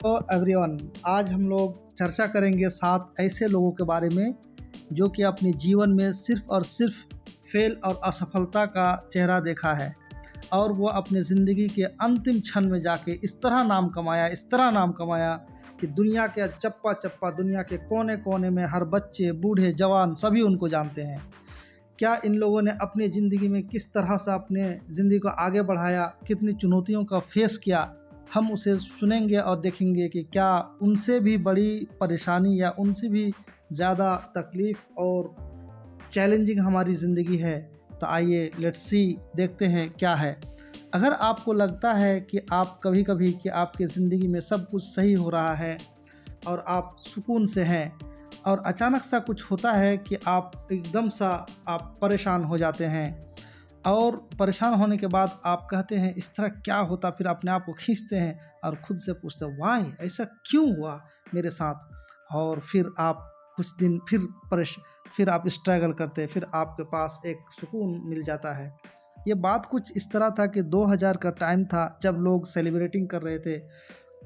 तो एवरीवन, आज हम लोग चर्चा करेंगे 7 ऐसे लोगों के बारे में जो कि अपने जीवन में सिर्फ और सिर्फ फेल और असफलता का चेहरा देखा है और वो अपने ज़िंदगी के अंतिम क्षण में जाके इस तरह नाम कमाया कि दुनिया के चप्पा चप्पा, दुनिया के कोने कोने में हर बच्चे, बूढ़े, जवान सभी उनको जानते हैं। क्या इन लोगों ने अपनी ज़िंदगी में किस तरह से अपने ज़िंदगी को आगे बढ़ाया, कितनी चुनौतियों का फेस किया, हम उसे सुनेंगे और देखेंगे कि क्या उनसे भी बड़ी परेशानी या उनसे भी ज़्यादा तकलीफ़ और चैलेंजिंग हमारी ज़िंदगी है। तो आइए लेट्स सी, देखते हैं क्या है। अगर आपको लगता है कि आप कभी-कभी कि आपकी ज़िंदगी में सब कुछ सही हो रहा है और आप सुकून से हैं और अचानक सा कुछ होता है कि आप एकदम सा आप परेशान हो जाते हैं और परेशान होने के बाद आप कहते हैं इस तरह क्या होता, फिर अपने आप को खींचते हैं और खुद से पूछते हैं वाई, ऐसा क्यों हुआ मेरे साथ। और फिर आप कुछ दिन फिर आप स्ट्रगल करते हैं, फिर आपके पास एक सुकून मिल जाता है। ये बात कुछ इस तरह था कि 2000 का टाइम था जब लोग सेलिब्रेटिंग कर रहे थे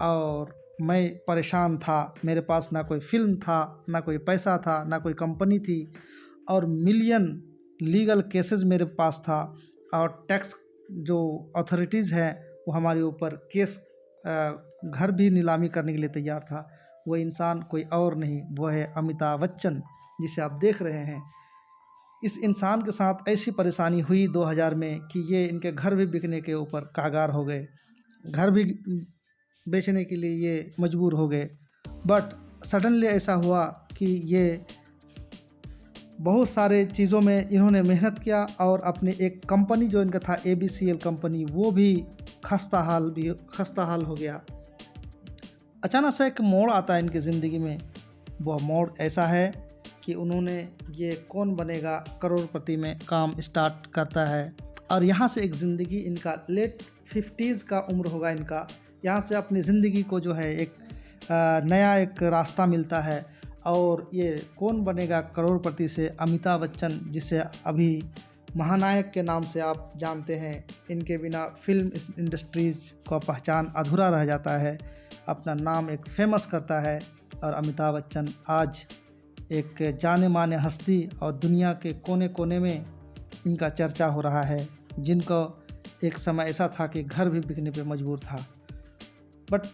और मैं परेशान था। मेरे पास ना कोई फ़िल्म था, ना कोई पैसा था, ना कोई कंपनी थी और मिलियन लीगल केसेस मेरे पास था और टैक्स जो अथॉरिटीज़ हैं वो हमारे ऊपर केस घर भी नीलामी करने के लिए तैयार था। वो इंसान कोई और नहीं, वो है अमिताभ बच्चन, जिसे आप देख रहे हैं। इस इंसान के साथ ऐसी परेशानी हुई 2000 में कि ये इनके घर भी बिकने के ऊपर कागार हो गए, घर भी बेचने के लिए ये मजबूर हो गए। बट सडनली ऐसा हुआ कि ये बहुत सारे चीज़ों में इन्होंने मेहनत किया और अपने एक कंपनी जो इनका था ABCL कंपनी, वो भी खस्ता हाल हो गया। अचानक से एक मोड़ आता है इनकी ज़िंदगी में। वह मोड़ ऐसा है कि उन्होंने ये कौन बनेगा करोड़पति में काम स्टार्ट करता है और यहाँ से एक ज़िंदगी, इनका लेट 50s का उम्र होगा इनका। यहाँ से अपनी ज़िंदगी को जो है एक नया एक रास्ता मिलता है और ये कौन बनेगा करोड़पति से अमिताभ बच्चन, जिसे अभी महानायक के नाम से आप जानते हैं, इनके बिना फिल्म इंडस्ट्रीज़ का पहचान अधूरा रह जाता है। अपना नाम एक फेमस करता है और अमिताभ बच्चन आज एक जाने माने हस्ती और दुनिया के कोने कोने में इनका चर्चा हो रहा है, जिनको एक समय ऐसा था कि घर भी बिकने पे मजबूर था। बट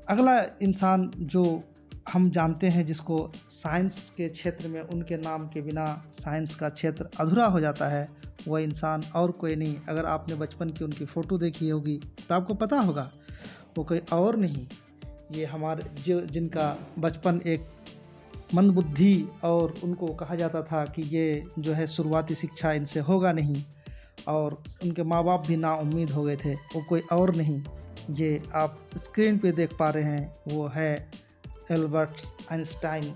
अगला इंसान जो हम जानते हैं, जिसको साइंस के क्षेत्र में उनके नाम के बिना साइंस का क्षेत्र अधूरा हो जाता है, वह इंसान और कोई नहीं। अगर आपने बचपन की उनकी फ़ोटो देखी होगी तो आपको पता होगा वो कोई और नहीं, ये हमारे जिनका बचपन एक मंदबुद्धि और उनको कहा जाता था कि ये जो है शुरुआती शिक्षा इनसे होगा नहीं और उनके माँ बाप भी नाउम्मीद हो गए थे। वो कोई और नहीं, ये आप स्क्रीन पे देख पा रहे हैं, वो है एल्बर्ट आइंस्टाइन,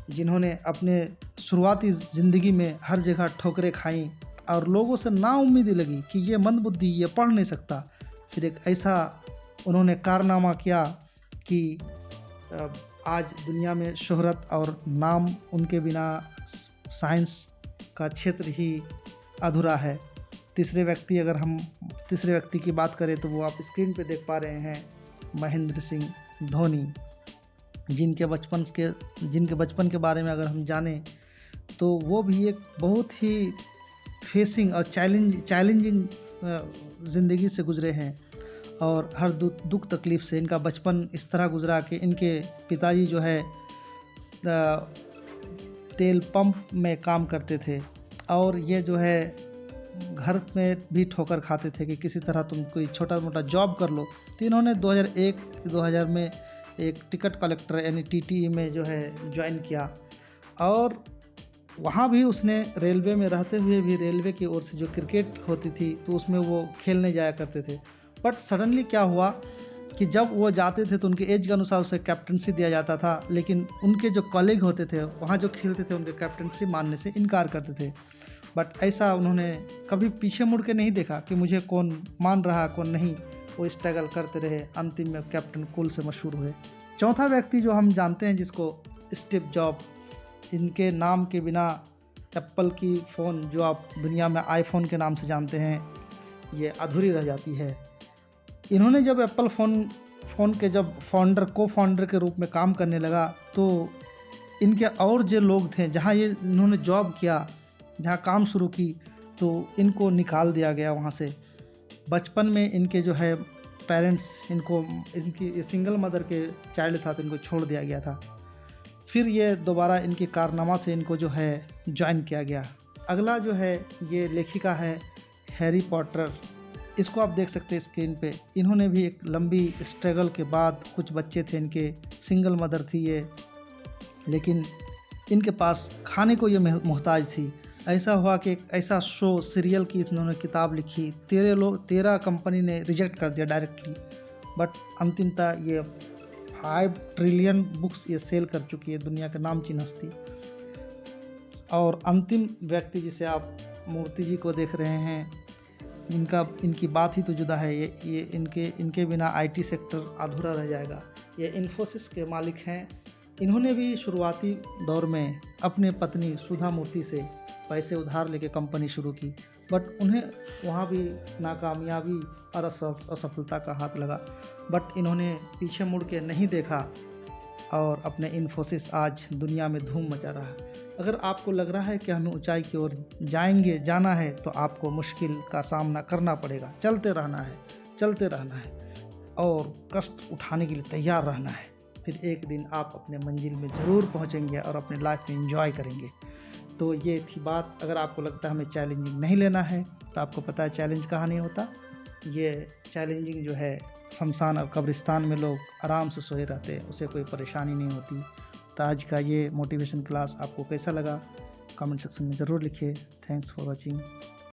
जिन्होंने अपने शुरुआती ज़िंदगी में हर जगह ठोकरें खाईं और लोगों से नाउम्मीदी लगी कि ये मंदबुद्धि, ये पढ़ नहीं सकता। फिर एक ऐसा उन्होंने कारनामा किया कि आज दुनिया में शोहरत और नाम उनके बिना साइंस का क्षेत्र ही अधूरा है। तीसरे व्यक्ति की बात करें तो वो आप स्क्रीन पे देख पा रहे हैं, महेंद्र सिंह धोनी, जिनके बचपन के बारे में अगर हम जानें तो वो भी एक बहुत ही फेसिंग और चैलेंजिंग ज़िंदगी से गुज़रे हैं और हर दुख तकलीफ़ से इनका बचपन इस तरह गुजरा कि इनके पिताजी जो है तेल पंप में काम करते थे और ये जो है घर में भी ठोकर खाते थे कि किसी तरह तुम कोई छोटा मोटा जॉब कर लो। तो इन्होंने 2001-2000 में एक टिकट कलेक्टर यानी TTE में जो है ज्वाइन किया और वहाँ भी उसने रेलवे में रहते हुए भी रेलवे की ओर से जो क्रिकेट होती थी तो उसमें वो खेलने जाया करते थे। बट सडनली क्या हुआ कि जब वो जाते थे तो उनके एज के अनुसार उसे कैप्टनसी दिया जाता था, लेकिन उनके जो कॉलीग होते थे वहाँ जो खेलते थे उनके कैप्टनसी मानने से इनकार करते थे। बट ऐसा उन्होंने कभी पीछे मुड़ के नहीं देखा कि मुझे कौन मान रहा कौन नहीं। वो स्ट्रगल करते रहे, अंतिम में कैप्टन कूल से मशहूर हुए। चौथा व्यक्ति जो हम जानते हैं, जिसको स्टीव जॉब, इनके नाम के बिना एप्पल की फ़ोन जो आप दुनिया में आईफोन के नाम से जानते हैं, ये अधूरी रह जाती है। इन्होंने जब एप्पल फ़ोन फ़ोन के जब को-फाउंडर के रूप में काम करने लगा, तो इनके और जो लोग थे, जहाँ ये इन्होंने जॉब किया, जहाँ काम शुरू की, तो इनको निकाल दिया गया वहाँ से। बचपन में इनके जो है पेरेंट्स इनको, इनकी ये सिंगल मदर के चाइल्ड था, तो इनको छोड़ दिया गया था। फिर ये दोबारा इनके कारनामा से इनको जो है जॉइन किया गया। अगला जो है ये लेखिका है हैरी पॉटर। इसको आप देख सकते हैं स्क्रीन पे। इन्होंने भी एक लंबी स्ट्रगल के बाद, कुछ बच्चे थे इनके, सिंगल मदर थी ये, लेकिन इनके पास खाने को ये मोहताज थी। ऐसा हुआ कि एक ऐसा शो सीरियल की इन्होंने किताब लिखी, 13 कंपनी ने रिजेक्ट कर दिया डायरेक्टली, बट अंतिमतः ये 5 ट्रिलियन बुक्स ये सेल कर चुकी है, दुनिया का नामचीन हस्ती। और अंतिम व्यक्ति जिसे आप मूर्ति जी को देख रहे हैं, इनकी बात ही तो जुदा है। ये इनके बिना आईटी सेक्टर अधूरा रह जाएगा। ये इन्फोसिस के मालिक हैं। इन्होंने भी शुरुआती दौर में अपने पत्नी सुधा मूर्ति से पैसे उधार लेके कंपनी शुरू की, बट उन्हें वहाँ भी नाकामयाबी और असफलता का हाथ लगा। बट इन्होंने पीछे मुड़ के नहीं देखा और अपने इन्फोसिस आज दुनिया में धूम मचा रहा है। अगर आपको लग रहा है कि हमें ऊंचाई की ओर जाना है, तो आपको मुश्किल का सामना करना पड़ेगा। चलते रहना है और कष्ट उठाने के लिए तैयार रहना है। फिर एक दिन आप अपने मंजिल में ज़रूर पहुंचेंगे और अपने लाइफ में एंजॉय करेंगे। तो ये थी बात। अगर आपको लगता है हमें चैलेंजिंग नहीं लेना है, तो आपको पता है चैलेंज कहाँ नहीं होता। ये चैलेंजिंग जो है, शमशान और कब्रिस्तान में लोग आराम से सोए रहते हैं, उसे कोई परेशानी नहीं होती। तो आज का ये मोटिवेशन क्लास आपको कैसा लगा, कमेंट सेक्शन में ज़रूर लिखिए। Thanks for watching.